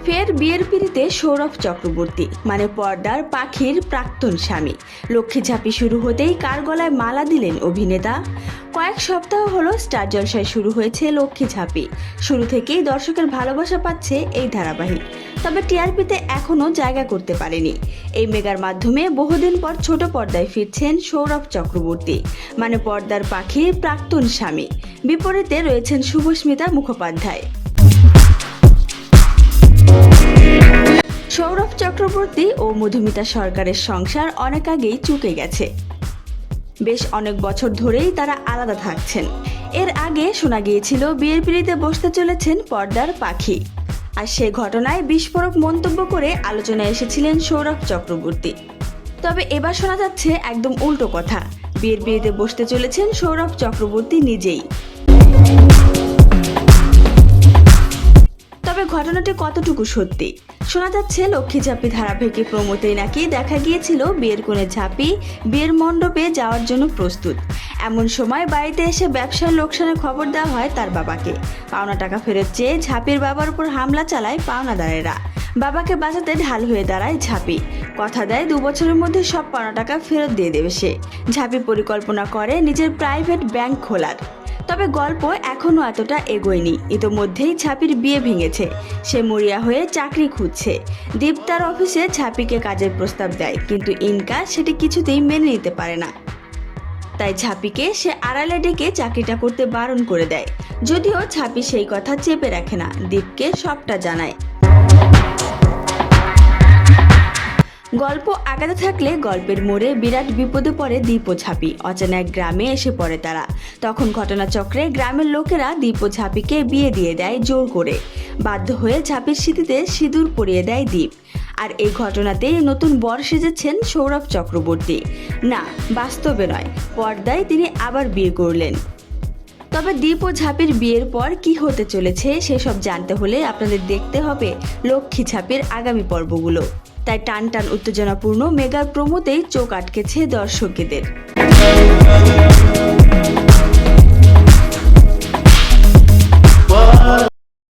ফের বিয়ের পিড়িতে সৌরভ চক্রবর্তী মানে পর্দার পাখির প্রাক্তন স্বামী। লক্ষ্মী ঝাঁপি শুরু হতেই কার গলায় মালা দিলেন অভিনেতা। কয়েক সপ্তাহ হলো স্টার জলসায় শুরু হয়েছে লক্ষ্মী ঝাঁপি। শুরু থেকেই দর্শকের ভালোবাসা পাচ্ছে এই ধারাবাহিক, তবে টিআরপিতে এখনও জায়গা করতে পারেনি। এই মেগার মাধ্যমে বহুদিন পর ছোট পর্দায় ফিরছেন সৌরভ চক্রবর্তী মানে পর্দার পাখির প্রাক্তন স্বামী। বিপরীতে রয়েছেন শুভস্মিতা মুখোপাধ্যায়। সৌরভ চক্রবর্তী ও মধুমিতা সরকারের সংসার অনেক আগেই চুকে গেছে। বেশ অনেক বছর ধরেই তারা আলাদা থাকছেন। এর আগে শোনা গিয়েছিল বিয়ের পিড়িতে বসতে চলেছেন পর্দার পাখি, আর সে ঘটনায় বিস্ফোরক মন্তব্য করে আলোচনায় এসেছিলেন সৌরভ চক্রবর্তী। তবে এবার শোনা যাচ্ছে একদম উল্টো কথা, বিয়ের পিড়িতে বসতে চলেছেন সৌরভ চক্রবর্তী নিজেই। তবে ঘটনাটি কতটুকু সত্যি? শোনা যাচ্ছে লক্ষ্মী ঝাঁপি ধারাবাহিকের প্রমোতেই নাকি দেখা গিয়েছিল বিয়ের কোণে ঝাঁপি বিয়ের মণ্ডপে যাওয়ার জন্য প্রস্তুত। এমন সময় বাড়িতে এসে ব্যবসার লোকসানের খবর দেওয়া হয় তার বাবাকে। পাওনা টাকা ফেরত চেয়ে ঝাঁপির বাবার উপর হামলা চালায় পাওনাদারেরা। বাবাকে বাঁচাতে ঢাল হয়ে দাঁড়ায় ঝাঁপি। কথা দেয় 2 বছরের মধ্যে সব পাওনা টাকা ফেরত দিয়ে দেবে সে। ঝাঁপি পরিকল্পনা করে নিজের প্রাইভেট ব্যাংক খোলার। তবে গল্প এখনও এতটা এগোয়নি। ইতোমধ্যেই ঝাঁপির বিয়ে ভেঙেছে। সে মরিয়া হয়ে চাকরি খুঁজছে। দীপ তার অফিসে ঝাঁপিকে কাজের প্রস্তাব দেয়, কিন্তু ইনকা সেটি কিছুতেই মেনে নিতে পারে না। তাই ঝাঁপিকে সে আড়ালে ডেকে চাকরিটা করতে বারণ করে দেয়। যদিও ঝাঁপি সেই কথা চেপে রাখে না, দীপকে সবটা জানায়। গল্প আগাতে থাকলে গল্পের মোড়ে বিরাট বিপদে পড়ে দীপ ও ঝাঁপি। অচেনা এক গ্রামে এসে পড়ে তারা। তখন ঘটনাচক্রে গ্রামের লোকেরা দীপ ও ঝাঁপিকে বিয়ে দিয়ে দেয় জোর করে। বাধ্য হয়ে ঝাঁপির স্মৃতিতে সিঁদুর পরিয়ে দেয় দীপ। আর এই ঘটনাতেই নতুন বর সেজেছেন সৌরভ চক্রবর্তী। না, বাস্তবে নয়, পর্দায় তিনি আবার বিয়ে করলেন। তবে দীপ ও ঝাঁপির বিয়ের পর কি হতে চলেছে সেসব জানতে হলে আপনাদের দেখতে হবে লক্ষ্মী ঝাঁপির আগামী পর্বগুলো। তাই টান টান উত্তেজনাপূর্ণ মেগার প্রমোতেই চোখ আটকেছে দর্শকদের।